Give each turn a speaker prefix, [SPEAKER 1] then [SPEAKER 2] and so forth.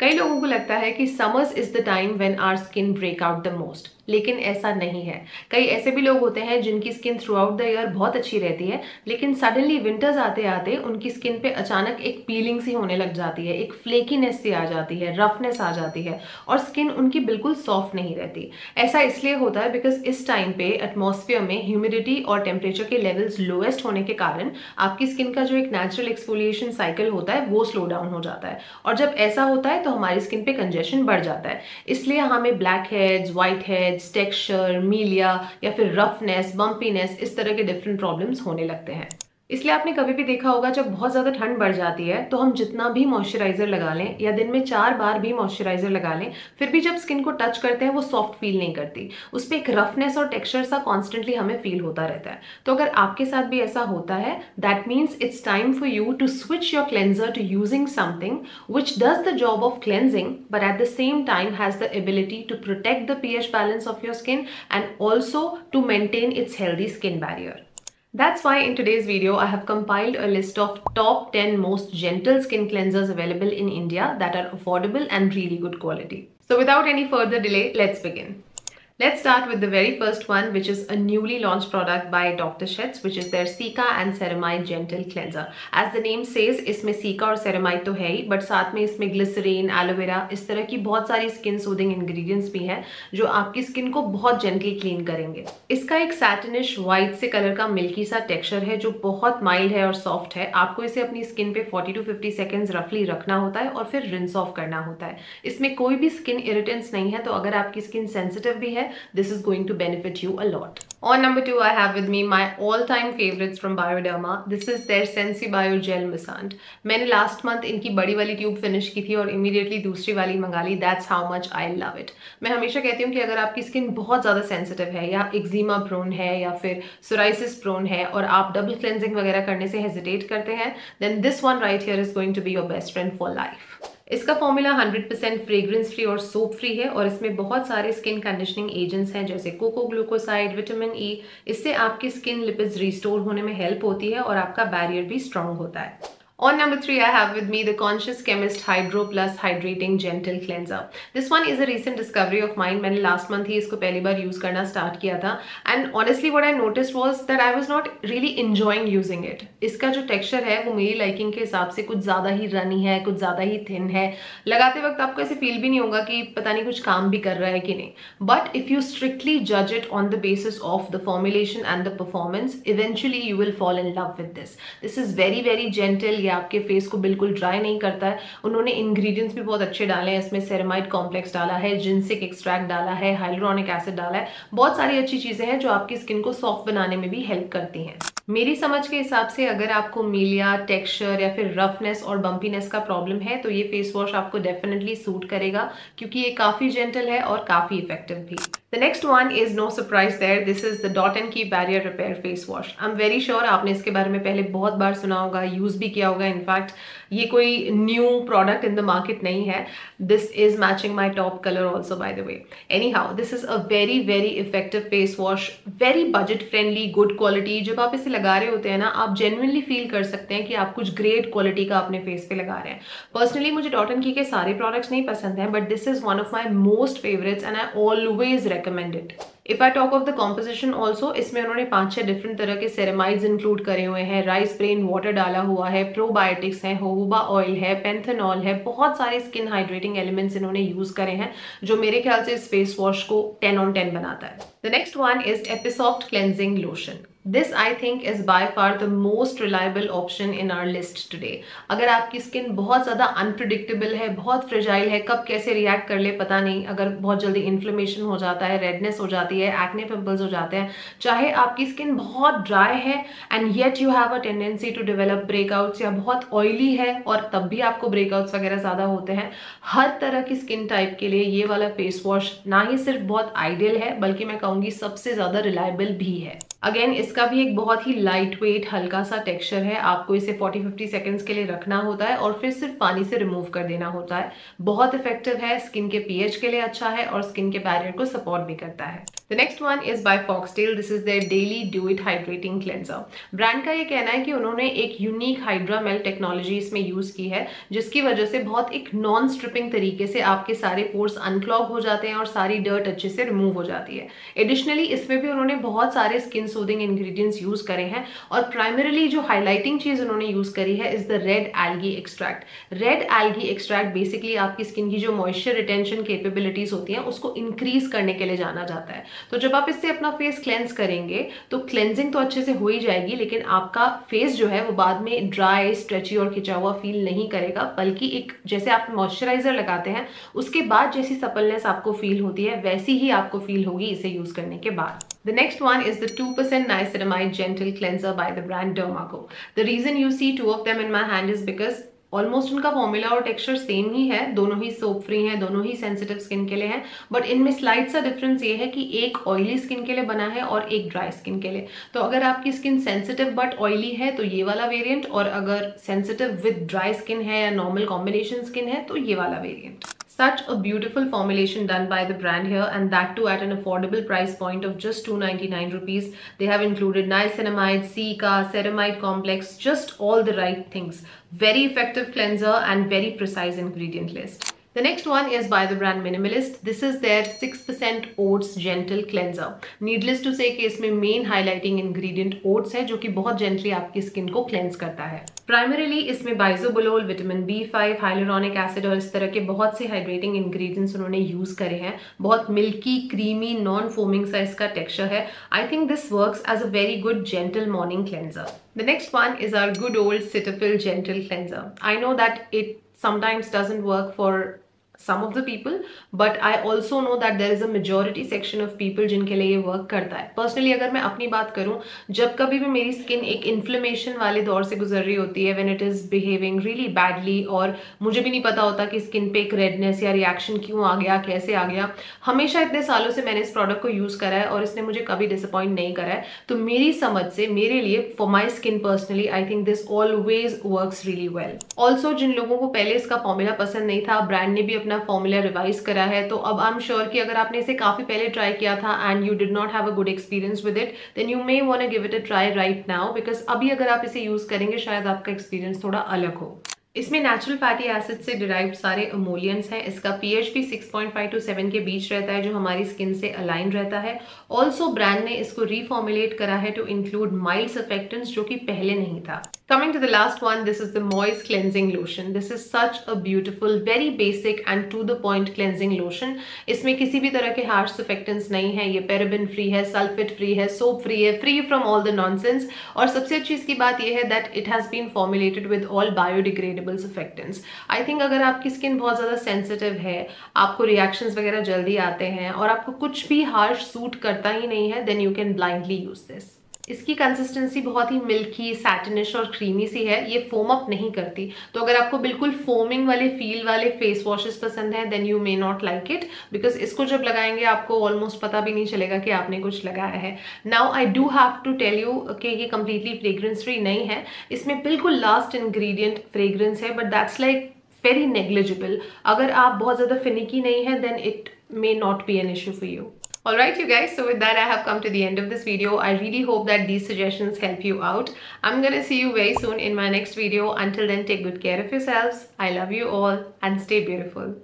[SPEAKER 1] कई लोगों को लगता है कि summers is the time when our skin break out the most, लेकिन ऐसा नहीं है। कई ऐसे भी लोग होते हैं जिनकी skin through out the year बहुत अच्छी रहती है, लेकिन सडनली विंटर्स आते आते उनकी स्किन पे अचानक एक पीलिंग सी होने लग जाती है, एक फ्लेकीनेस सी आ जाती है, रफनेस आ जाती है और स्किन उनकी बिल्कुल सॉफ्ट नहीं रहती। ऐसा इसलिए होता है बिकॉज इस टाइम पे एटमॉस्फेयर में ह्यूमिडिटी और टेम्परेचर के लेवल्स लोएस्ट होने के कारण आपकी स्किन का जो एक नेचुरल एक्सफोलिएशन साइकिल होता है वो स्लो डाउन हो जाता है, और जब ऐसा होता है तो हमारी स्किन पे कंजेशन बढ़ जाता है। इसलिए हमें black heads, white heads, texture, milia या फिर रफनेस, बम्पीनेस, इस तरह के डिफरेंट प्रॉब्लम्स होने लगते हैं। इसलिए आपने कभी भी देखा होगा जब बहुत ज्यादा ठंड बढ़ जाती है तो हम जितना भी मॉइस्चराइजर लगा लें या दिन में 4 बार भी मॉइस्चराइजर लगा लें, फिर भी जब स्किन को टच करते हैं वो सॉफ्ट फील नहीं करती, उस पर एक रफनेस और टेक्सचर सा कॉन्स्टेंटली हमें फील होता रहता है। तो अगर आपके साथ भी ऐसा होता है, that means it's time for you to switch your cleanser to using something which does the job of cleansing but at the same time has the ability to protect the pH balance of your skin and also to maintain its healthy skin barrier. That's why in today's video I have compiled a list of top 10 most gentle skin cleansers available in India that are affordable and really good quality. So without any further delay, let's begin. Let's start with the very first one, which is a newly launched product by Dr. Sheth's, which is their Cica and Ceramide Gentle Cleanser. As the name says, इसमें Cica और Ceramide तो है ही, but साथ में इसमें glycerine, aloe vera, इस तरह की बहुत सारी स्किन सूदिंग इंग्रेडिएंट्स भी हैं जो आपकी स्किन को बहुत जेंटली क्लीन करेंगे। इसका एक सैटिनिश व्हाइट से कलर का मिल्की सा टेक्सचर है जो बहुत माइल्ड है और सॉफ्ट है। आपको इसे अपनी स्किन पे 40 to 50 सेकेंड्स रफली रखना होता है और फिर रिंस ऑफ करना होता है। इसमें कोई भी स्किन इरिटेंट्स नहीं है, तो अगर आपकी स्किन सेंसिटिव भी है, this is going to benefit you a lot. On number 2, I have with me my all-time favorites from Bioderma. This is their Sensibio Gel Missant. मैंने last month इनकी बड़ी वाली ट्यूब फिनिश की थी और immediately दूसरी वाली मंगा ली। That's how much I love it. मैं हमेशा कहती हूँ कि अगर आपकी स्किन बहुत ज़्यादा सेंसिटिव है या एक्जिमा प्रोन है या फिर सोराइसिस प्रोन है और आप डबल क्लेंजिंग वगैरह करने से हेजिटेट करते हैं, then this one right here is going to be your best friend for life. इसका फॉर्मूला 100% फ्रेग्रेंस फ्री और सोप फ्री है और इसमें बहुत सारे स्किन कंडीशनिंग एजेंट्स हैं जैसे कोको ग्लूकोसाइड, विटामिन ई। इससे आपकी स्किन लिपिड्स रिस्टोर होने में हेल्प होती है और आपका बैरियर भी स्ट्रांग होता है। On number 3, I have with me the Conscious Chemist Hydro Plus Hydrating Gentle Cleanser. This one is a recent discovery of mine. मैंने last month ही इसको पहली बार यूज करना स्टार्ट किया था and honestly what I noticed was that I was not really enjoying using it. इसका जो texture है वो मेरी लाइकिंग के हिसाब से कुछ ज्यादा ही रनी है, कुछ ज्यादा ही थिन है। लगाते वक्त आपको ऐसे फील भी नहीं होगा कि पता नहीं कुछ काम भी कर रहा है कि नहीं। बट इफ यू स्ट्रिक्टली जज it on the basis of the formulation and the performance, eventually you will fall in love with this. This is very very gentle, आपके फेस को बिल्कुल ड्राई नहीं करता है। उन्होंने इंग्रेडिएंट्स भी बहुत अच्छे डाले हैं, इसमें सेरेमाइड कॉम्प्लेक्स डाला है, जिंसिक एक्सट्रैक्ट डाला है, हाइलुरोनिक एसिड डाला है, बहुत सारी अच्छी चीजें हैं जो आपकी स्किन को सॉफ्ट बनाने में भी हेल्प करती हैं। मेरी समझ के हिसाब से अगर आपको मीलिया, टेक्सचर या फिर रफनेस और बम्पीनेस का प्रॉब्लम है तो ये फेस वॉश आपको डेफिनेटली सूट करेगा क्योंकि ये काफी जेंटल है और काफी इफेक्टिव भी। The next one is no surprise there. This is the Dot and Key Barrier Repair Face Wash. I'm very sure आपने इसके बारे में पहले बहुत बार सुना होगा, यूज भी किया होगा। इनफैक्ट ये कोई new product in the market नहीं है। This is matching my top colour also by the way. Any how, this is a very very effective face wash, very budget friendly, good quality. जब आप इसे लगा रहे होते हैं ना, आप जेन्युइनली फील कर सकते हैं कि आप कुछ ग्रेट क्वालिटी का अपने फेस पे लगा रहे हैं। पर्सनली मुझे डॉट एंड की के सारे प्रोडक्ट्स नहीं पसंद हैं, but this is one of my most favourites and I always recommend it. If I talk of the composition also, इसमें उन्होंने 5-6 डिफरेंट तरह के सेरेमाइड्स इंक्लूड करे हुए हैं, राइस ब्रेन वाटर डाला हुआ है, प्रोबायोटिक्स है, होबुबा ऑयल है, पेंथेनॉल है, बहुत सारे स्किन हाइड्रेटिंग एलिमेंट्स इन्होंने यूज करे हैं जो मेरे ख्याल से इस फेस वॉश को 10 on 10 बनाता है। The next one is Episoft Cleansing Lotion. This I think is by far the most reliable option in our list today. अगर आपकी स्किन बहुत ज़्यादा अनप्रिडिक्टेबल है, बहुत फ्रेजाइल है, कब कैसे रिएक्ट कर ले पता नहीं, अगर बहुत जल्दी इन्फ्लेमेशन हो जाता है, रेडनेस हो जाती है, एक्ने पिंपल्स हो जाते हैं, चाहे आपकी स्किन बहुत ड्राई है and yet you have a tendency to develop breakouts, या बहुत ऑयली है और तब भी आपको ब्रेकआउट्स वगैरह ज़्यादा होते हैं, हर तरह की स्किन टाइप के लिए ये वाला फेस वॉश ना ही सिर्फ बहुत आइडियल है बल्कि मैं कहूँगी सबसे ज़्यादा रिलायबल भी है। अगेन इसका भी एक बहुत ही लाइट वेट हल्का सा टेक्सचर है। आपको इसे 40-50 सेकेंड्स के लिए रखना होता है और फिर सिर्फ पानी से रिमूव कर देना होता है। बहुत इफेक्टिव है, स्किन के पीएच के लिए अच्छा है और स्किन के बैरियर को सपोर्ट भी करता है। The next one is by foxtail. This is their daily do it hydrating cleanser. Brand का ये कहना है कि उन्होंने एक यूनिक हाइड्रा मेल टेक्नोलॉजी इसमें यूज की है, जिसकी वजह से बहुत एक नॉन स्ट्रिपिंग तरीके से आपके सारे पोर्स अनक्लॉग हो जाते हैं और सारी डर्ट अच्छे से रिमूव हो जाती है। एडिशनली इसमें भी उन्होंने बहुत सारे स्किन सूदिंग इंग्रेडिएंट्स यूज करे हैं और प्राइमरीली जो हाईलाइटिंग चीज उन्होंने यूज करी है is the red algae extract. Red algae extract basically आपकी स्किन की जो मॉइस्चर रिटेंशन कैपेबिलिटीज होती हैं उसको इंक्रीज करने के लिए जाना जाता है। तो जब आप इससे अपना फेस क्लेंस करेंगे तो क्लेंजिंग तो अच्छे से हो ही जाएगी, लेकिन आपका फेस जो है वो बाद में ड्राई, स्ट्रेची और खिंचा हुआ फील नहीं करेगा, बल्कि एक जैसे आप मॉइस्चराइजर लगाते हैं उसके बाद जैसी सपलनेस आपको फील होती है वैसी ही आपको फील होगी इसे यूज करने के बाद। The next one is the 2% niacinamide gentle cleanser by the brand Dermaco. The reason you see two of them in my hand is because almost उनका फॉर्मूला और टेक्सचर सेम ही है, दोनों ही सोप फ्री हैं, दोनों ही sensitive skin के लिए हैं, but इनमें स्लाइड सा डिफरेंस ये है कि एक ऑयली स्किन के लिए बना है और एक ड्राई स्किन के लिए। तो अगर आपकी स्किन सेंसिटिव बट ऑयली है तो ये वाला वेरिएंट, और अगर सेंसिटिव विद ड्राई स्किन है या नॉर्मल कॉम्बिनेशन स्किन है तो ये वाला variant. Such a beautiful formulation done by the brand here, and that too at an affordable price point of just 299 rupees. They have included niacinamide, cica, ceramide complex, just all the right things. Very effective cleanser and very precise ingredient list. The next one is by the brand Minimalist. This is their 6% oats gentle cleanser. Needless to say कि इसमें main highlighting ingredient oats है, जो कि बहुत gently आपकी skin को cleanse करता है। प्राइमरीली इसमें बाइजोबोलोल, विटामिन B5, हाइलुरोनिक एसिड और इस तरह के बहुत से हाइड्रेटिंग इंग्रेडिएंट्स उन्होंने यूज करे हैं। बहुत मिल्की, क्रीमी, नॉन फोमिंग सा इसका टेक्सचर है। I think this works as a very good gentle morning cleanser. The next one is our good old Cetaphil gentle cleanser. I know that it sometimes doesn't work for some of the people, but I also know that there is a majority section of people जिनके लिए ये work करता है। Personally अगर मैं अपनी बात करूं, जब कभी भी मेरी स्किन एक इन्फ्लेमेशन वाले दौर से गुजर रही होती है, when it is behaving really badly, और मुझे भी नहीं पता होता कि स्किन पे एक रेडनेस या रिएक्शन क्यों आ गया, कैसे आ गया, हमेशा इतने सालों से मैंने इस प्रोडक्ट को यूज करा है और इसने मुझे कभी डिसअपॉइंट नहीं करा है। तो मेरी समझ से मेरे लिए, for my skin personally, I think this always works really well. Also जिन लोगों को पहले इसका फॉर्मूला पसंद नहीं था, ब्रांड ने भी अपना फॉर्मूला रिवाइज करा है, तो अब आई एम श्योर कि अगर आपने इसे काफी पहले ट्राई किया था and you did not have a good experience with it, then you may want to give it a try right now, because अभी अगर आप इसे यूज करेंगे शायद आपका एक्सपीरियंस थोड़ा अलग हो। इसमें नेचुरल फैटी एसिड से डिराइव्ड सारे इमोलियंट्स हैं। इसका पीएच भी 6.5 to 7 के बीच रहता है, जो हमारी स्किन से अलाइन रहता है। ऑल्सो ब्रांड ने इसको रीफॉर्मुलेट करा है टू इंक्लूड माइल्ड सर्फेक्टेंट्स, जो कि पहले नहीं था। Coming to the last one, this is the Moist Cleansing Lotion. This is such a beautiful, very basic and to the point cleansing lotion. इसमें किसी भी तरह के harsh surfactants नहीं है, ये paraben free है, sulfate free है, soap free है, free from all the nonsense। और सबसे अच्छी इसकी बात ये है that it has been formulated with all biodegradable surfactants. I think अगर आपकी स्किन बहुत ज़्यादा sensitive है, आपको reactions वगैरह जल्दी आते हैं और आपको कुछ भी harsh सूट करता ही नहीं है, then you can blindly use this. इसकी कंसिस्टेंसी बहुत ही मिल्की, सैटिनिश और क्रीमी सी है, ये फोम अप नहीं करती। तो अगर आपको बिल्कुल फोमिंग वाले फील वाले फेस वॉशेस पसंद है, then you may not like it, because इसको जब लगाएंगे आपको ऑलमोस्ट पता भी नहीं चलेगा कि आपने कुछ लगाया है। Now I do have to tell you कि ये कंप्लीटली फ्रेग्रेंस फ्री नहीं है, इसमें बिल्कुल लास्ट इंग्रेडिएंट फ्रेग्रेंस है, but that's like very negligible. अगर आप बहुत ज्यादा फिनिकी नहीं है, then it may not be an issue for you. Alright you guys, so with that I have come to the end of this video. I really hope that these suggestions help you out. I'm gonna see you very soon in my next video. Until then, take good care of yourselves. I love you all and stay beautiful.